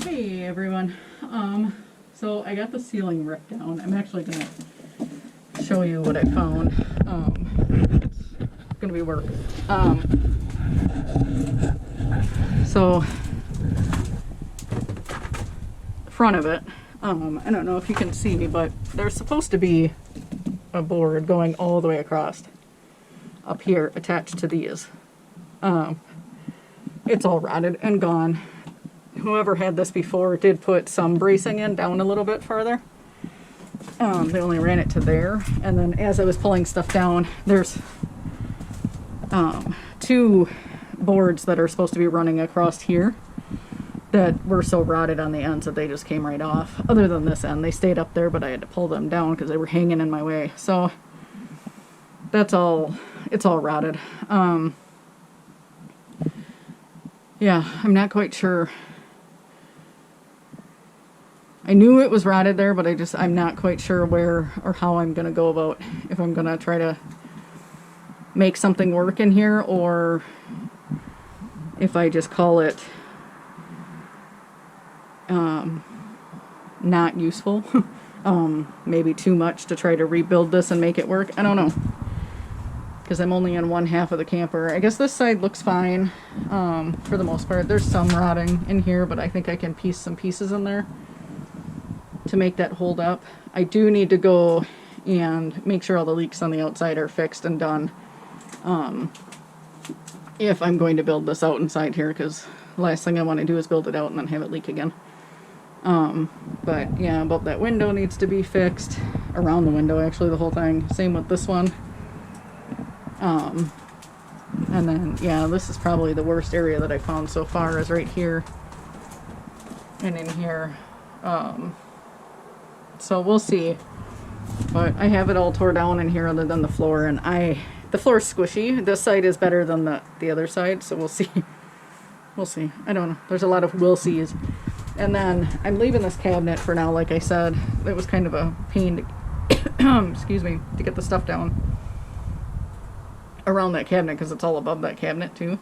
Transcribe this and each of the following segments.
Hey everyone. So I got the ceiling ripped down. I'm actually gonna show you what I found. It's gonna be work. So front of it, I don't know if you can see, but there's supposed to be a board going all the way across up here attached to these. It's all rotted and gone. Whoever had this before did put some bracing in down a little bit further. They only ran it to there, and then as I was pulling stuff down, there's two boards that are supposed to be running across here that were so rotted on the ends that they just came right off. Other than this end, they stayed up there, but I had to pull them down because they were hanging in my way. So that's all, it's all rotted. Yeah, I'm not quite sure. I knew it was rotted there, but I'm not quite sure where or how I'm going to go about, if I'm going to try to make something work in here, or if I just call it not useful. Maybe too much to try to rebuild this and make it work. I don't know, because I'm only in one half of the camper. I guess this side looks fine for the most part. There's some rotting in here, but I think I can piece some pieces in there to make that hold up. I do need to go and make sure all the leaks on the outside are fixed and done if I'm going to build this out inside here, because the last thing I want to do is build it out and then have it leak again. But yeah, above that window needs to be fixed. Around the window, actually, the whole thing. Same with this one. And then, yeah, this is probably the worst area that I found so far, is right here and in here. So we'll see. But I have it all tore down in here other than the floor, and the floor's squishy. This side is better than the other side, so we'll see. We'll see. I don't know. There's a lot of we'll sees. And then I'm leaving this cabinet for now, like I said. It was kind of a pain to excuse me, to get the stuff down around that cabinet, because it's all above that cabinet too.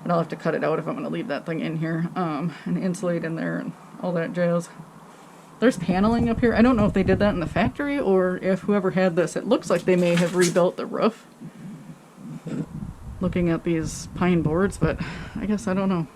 But I'll have to cut it out if I'm going to leave that thing in here, and insulate in there and all that jazz. There's paneling up here. I don't know if they did that in the factory or if whoever had this, it looks like they may have rebuilt the roof. Looking at these pine boards, but I guess I don't know.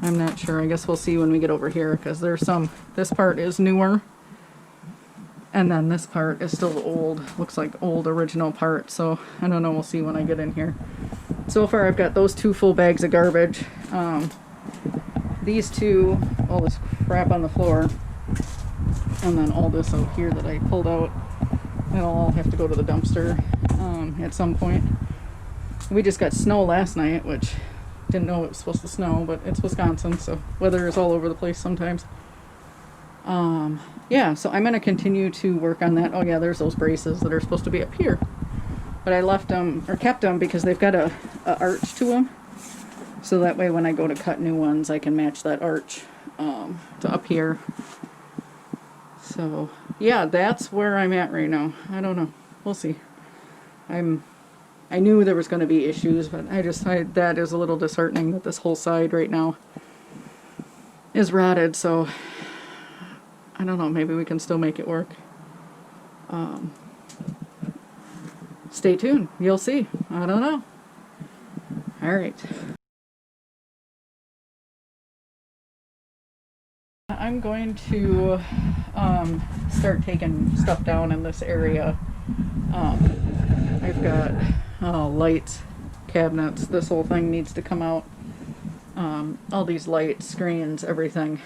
I'm not sure. I guess we'll see when we get over here, because there's this part is newer. And then this part is still old. Looks like old original part. So I don't know. We'll see when I get in here. So far I've got those 2 full bags of garbage. These 2, all this crap on the floor. And then all this out here that I pulled out. It'll all have to go to the dumpster at some point. We just got snow last night, which didn't know it was supposed to snow, but it's Wisconsin, so weather is all over the place sometimes. Yeah, so I'm going to continue to work on that. Oh yeah, there's those braces that are supposed to be up here. But I left them, or kept them, because they've got a arch to them. So that way when I go to cut new ones, I can match that arch to up here. So yeah, that's where I'm at right now. I don't know. We'll see. I knew there was going to be issues, but that is a little disheartening that this whole side right now is rotted, so I don't know, maybe we can still make it work. Stay tuned. You'll see. I don't know. Alright. I'm going to start taking stuff down in this area. I've got lights, cabinets. This whole thing needs to come out. All these lights, screens, everything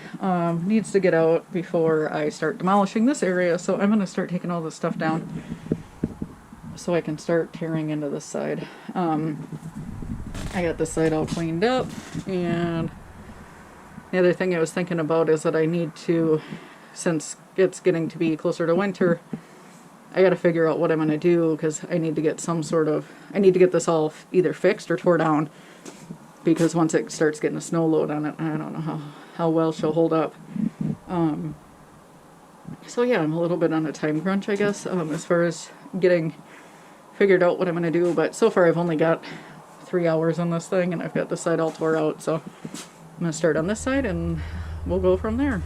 needs to get out before I start demolishing this area. So I'm going to start taking all this stuff down so I can start tearing into this side. I got this side all cleaned up, and the other thing I was thinking about is that I need to, since it's getting to be closer to winter, I got to figure out what I'm going to do, because I need to get I need to get this all either fixed or tore down, because once it starts getting a snow load on it, I don't know how well she'll hold up. So yeah, I'm a little bit on a time crunch, I guess, as far as getting figured out what I'm going to do, but so far I've only got 3 hours on this thing, and I've got the side all tore out, so I'm gonna start on this side and we'll go from there.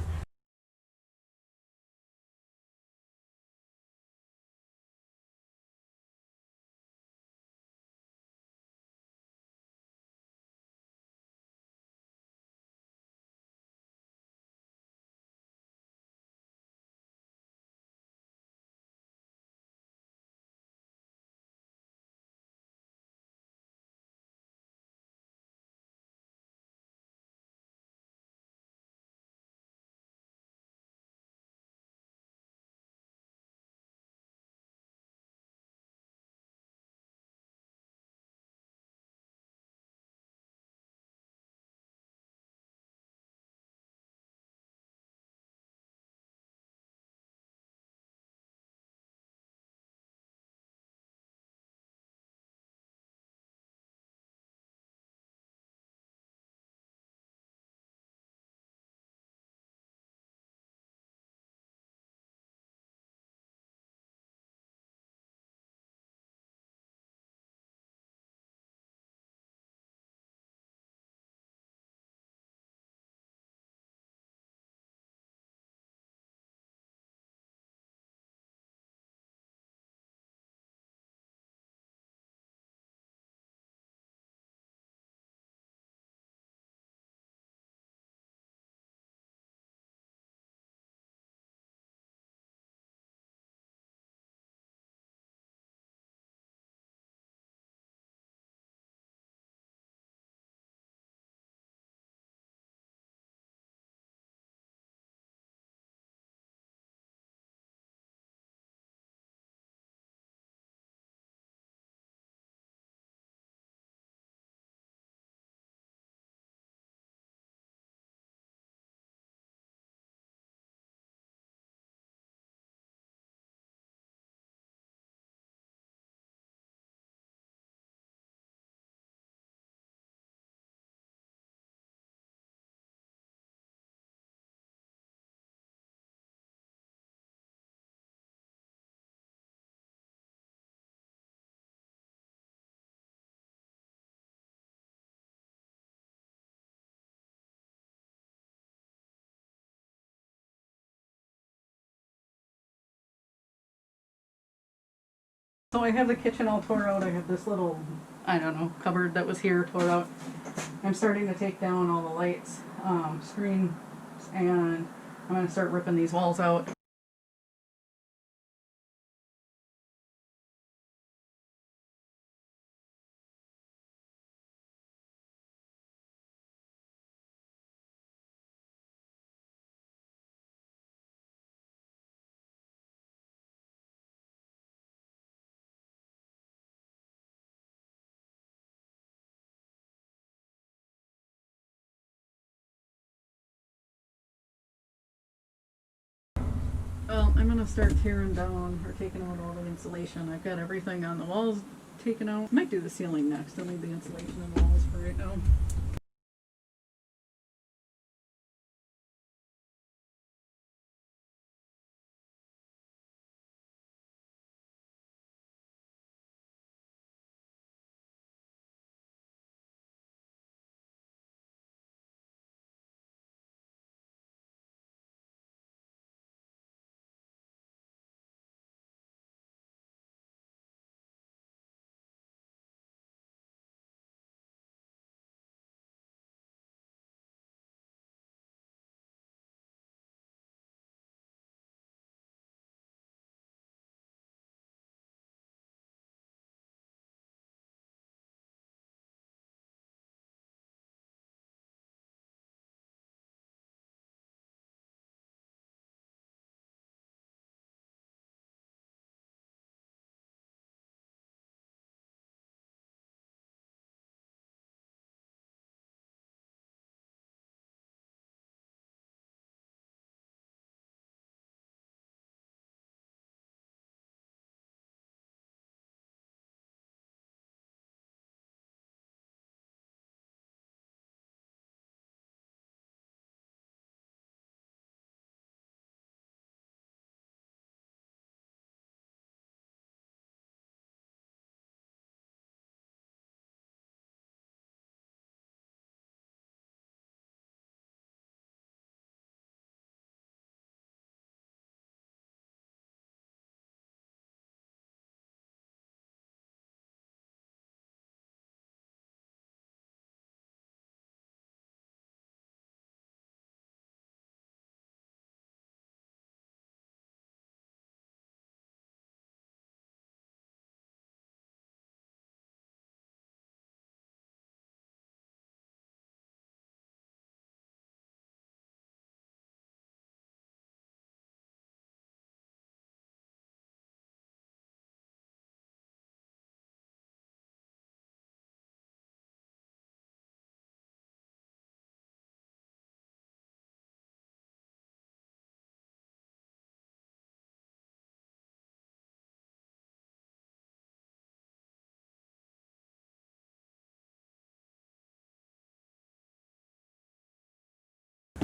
So I have the kitchen all tore out. I have this little, I don't know, cupboard that was here tore out. I'm starting to take down all the lights, screens, and I'm going to start ripping these walls out. Well, I'm going to start tearing down or taking out all the insulation. I've got everything on the walls taken out. Might do the ceiling next. I'll leave the insulation in the walls for right now.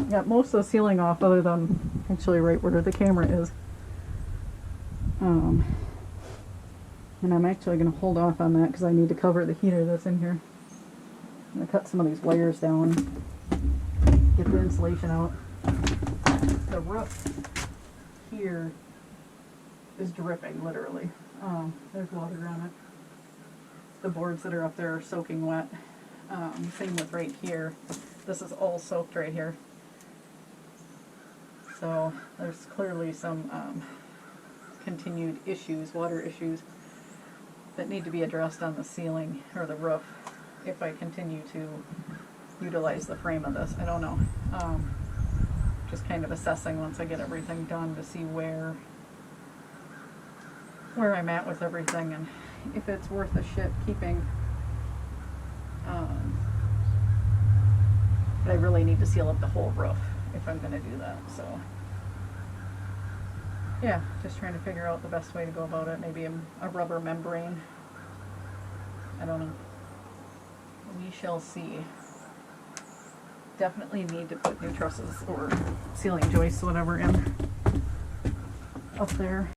Got most of the ceiling off other than actually right where the camera is. And I'm actually going to hold off on that because I need to cover the heater that's in here. I'm going to cut some of these wires down, get the insulation out. The roof here is dripping, literally. There's water on it. The boards that are up there are soaking wet. Same with right here. This is all soaked right here. So there's clearly some continued issues, water issues, that need to be addressed on the ceiling or the roof if I continue to utilize the frame of this. I don't know. Just kind of assessing once I get everything done to see where I'm at with everything and if it's worth a shit keeping. But I really need to seal up the whole roof if I'm going to do that. So yeah, just trying to figure out the best way to go about it. Maybe a rubber membrane. I don't know. We shall see. Definitely need to put new trusses or ceiling joists, whatever, in up there.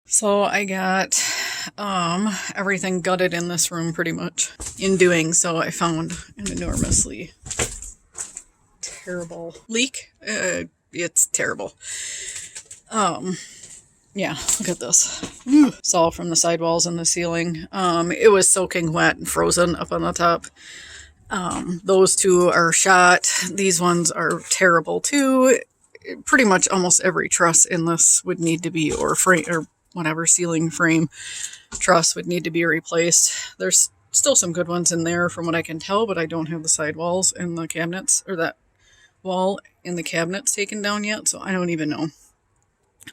So I got everything gutted in this room pretty much. In doing so, I found an enormously terrible leak. It's terrible. Yeah, look at this. It's all from the sidewalls and the ceiling. It was soaking wet and frozen up on the top. Those two are shot. These ones are terrible too. Pretty much almost every truss in this would need to be, or frame, or whatever ceiling frame truss would need to be replaced. There's still some good ones in there from what I can tell, but I don't have the sidewalls and the cabinets, or that wall in the cabinets taken down yet, so I don't even know.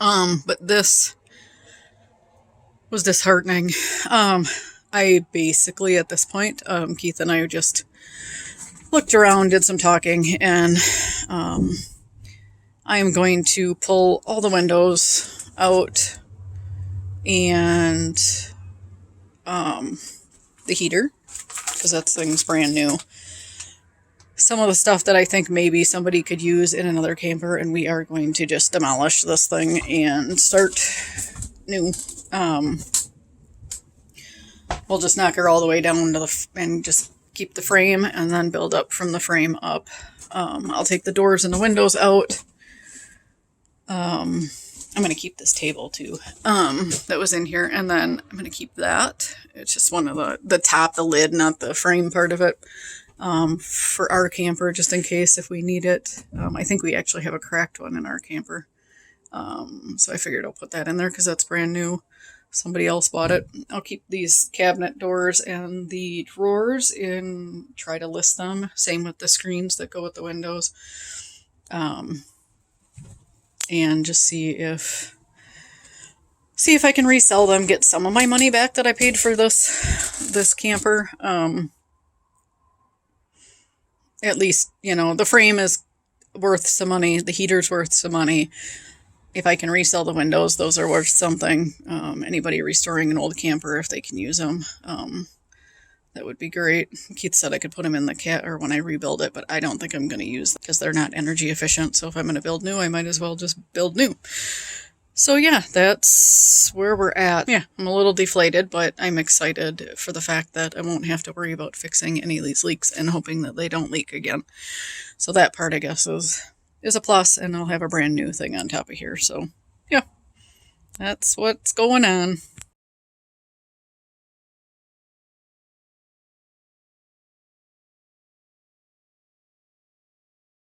But this was disheartening. I basically, at this point, Keith and I just looked around, did some talking, and I am going to pull all the windows out and the heater, because that thing's brand new. Some of the stuff that I think maybe somebody could use in another camper, and we are going to just demolish this thing and start new. We'll just knock her all the way down to and just keep the frame and then build up from the frame up. I'll take the doors and the windows out. I'm going to keep this table too, that was in here, and then I'm going to keep that. It's just one of the top, the lid, not the frame part of it, for our camper, just in case if we need it. I think we actually have a cracked one in our camper. So I figured I'll put that in there because that's brand new. Somebody else bought it. I'll keep these cabinet doors and the drawers and try to list them. Same with the screens that go with the windows. And just see if I can resell them, get some of my money back that I paid for this camper. At least, the frame is worth some money. The heater's worth some money. If I can resell the windows, those are worth something. Anybody restoring an old camper, if they can use them, that would be great. Keith said I could put them in the or when I rebuild it, but I don't think I'm going to use them because they're not energy efficient. So if I'm going to build new, I might as well just build new. So yeah, that's where we're at. Yeah, I'm a little deflated, but I'm excited for the fact that I won't have to worry about fixing any of these leaks and hoping that they don't leak again. So that part, I guess, is a plus, and I'll have a brand new thing on top of here. So yeah, that's what's going on.